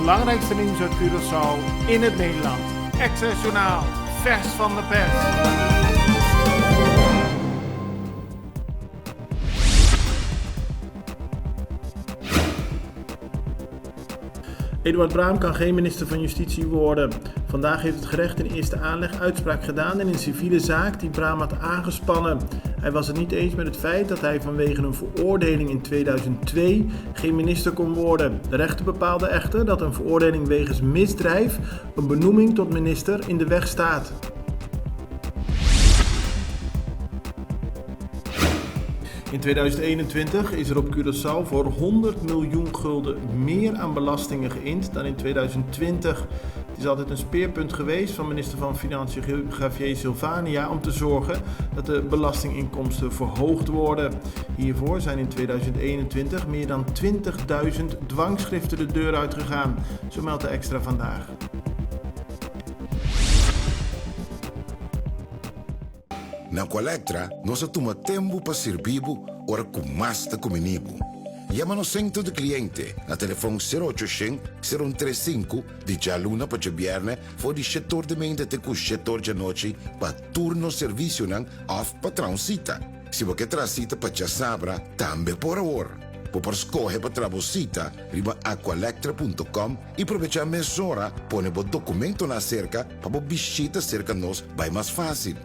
belangrijkste nieuws uit Curaçao in het Nederland. Access Journaal, vers van de pers. Eduard Braam kan geen minister van Justitie worden. Vandaag heeft het gerecht in eerste aanleg uitspraak gedaan in een civiele zaak die Braam had aangespannen. Hij was het niet eens met het feit dat hij vanwege een veroordeling in 2002 geen minister kon worden. De rechter bepaalde echter dat een veroordeling wegens misdrijf, een benoeming tot minister, in de weg staat. In 2021 is er op Curaçao voor 100 miljoen gulden meer aan belastingen geïnd dan in 2020. Het is altijd een speerpunt geweest van minister van Financiën Javier Silvania om te zorgen dat de belastinginkomsten verhoogd worden. Hiervoor zijn in 2021 meer dan 20.000 dwangschriften de deur uitgegaan, zo meldt de Extra vandaag. Na Colectra, nós toma tempo para servir ora com mais de comigo. Llama no centro de cliente na telefone 0800-035 de Jaluna para Jabierne voor die setor de mente te com setor de noite para turno serviço nang of patrão cita. Se você transita para Chasabra, também por hora. Por escolher para trabalhar, riba aqualectra.com e aproveitar a mesura, põe o documento na cerca para visita cerca nós vai mais fácil.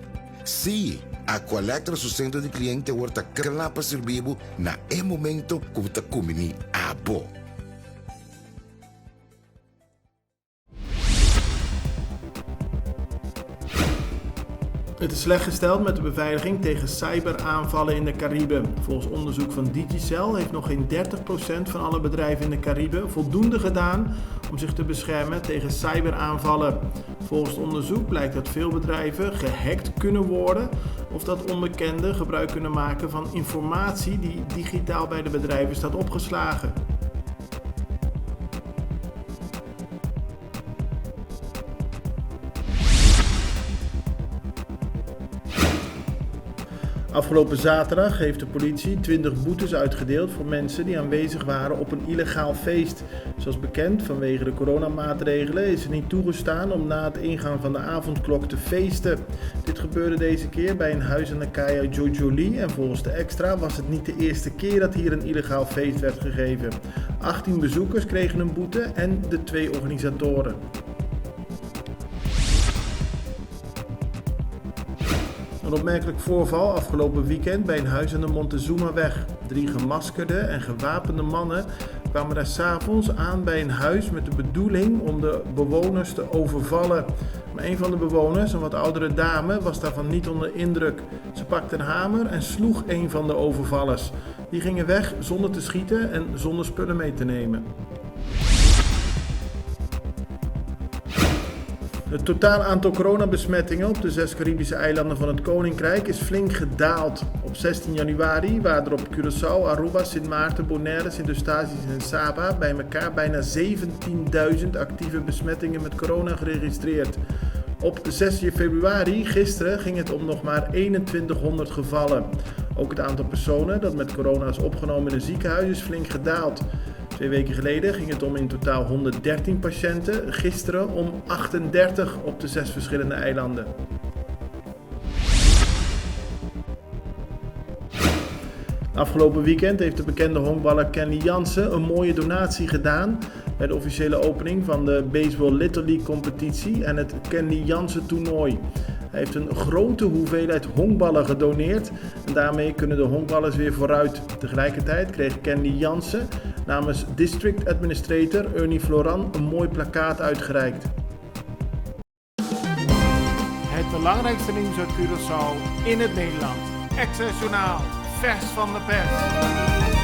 Sim, a Colectra su centro de cliente horta clapa servibo na momento como ta kumini abo. Het is slecht gesteld met de beveiliging tegen cyberaanvallen in de Cariben. Volgens onderzoek van Digicel heeft nog geen 30% van alle bedrijven in de Cariben voldoende gedaan om zich te beschermen tegen cyberaanvallen. Volgens het onderzoek blijkt dat veel bedrijven gehackt kunnen worden of dat onbekenden gebruik kunnen maken van informatie die digitaal bij de bedrijven staat opgeslagen. Afgelopen zaterdag heeft de politie 20 boetes uitgedeeld voor mensen die aanwezig waren op een illegaal feest. Zoals bekend, vanwege de coronamaatregelen is het niet toegestaan om na het ingaan van de avondklok te feesten. Dit gebeurde deze keer bij een huis aan de Kaya Jojoli en volgens de Extra was het niet de eerste keer dat hier een illegaal feest werd gegeven. 18 bezoekers kregen een boete en de 2 organisatoren. Een opmerkelijk voorval afgelopen weekend bij een huis aan de Montezumaweg. 3 gemaskerde en gewapende mannen kwamen daar 's avonds aan bij een huis met de bedoeling om de bewoners te overvallen. Maar een van de bewoners, een wat oudere dame, was daarvan niet onder indruk. Ze pakte een hamer en sloeg een van de overvallers. Die gingen weg zonder te schieten en zonder spullen mee te nemen. Het totaal aantal coronabesmettingen op de 6 Caribische eilanden van het Koninkrijk is flink gedaald. Op 16 januari waren er op Curaçao, Aruba, Sint Maarten, Bonaire, Sint Eustatius en Saba bij elkaar bijna 17.000 actieve besmettingen met corona geregistreerd. Op 6 februari, gisteren, ging het om nog maar 2100 gevallen. Ook het aantal personen dat met corona is opgenomen in een ziekenhuis is flink gedaald. 2 weken geleden ging het om in totaal 113 patiënten, gisteren om 38 op de 6 verschillende eilanden. Afgelopen weekend heeft de bekende honkballer Kenley Jansen een mooie donatie gedaan bij de officiële opening van de Baseball Little League competitie en het Kenley Jansen toernooi. Hij heeft een grote hoeveelheid honkballen gedoneerd en daarmee kunnen de honkballers weer vooruit. Tegelijkertijd kreeg Kenley Jansen namens District Administrator Ernie Floran een mooi plakkaat uitgereikt. Het belangrijkste nieuws uit Curaçao in het Nederland. Access Journaal, vers van de pers.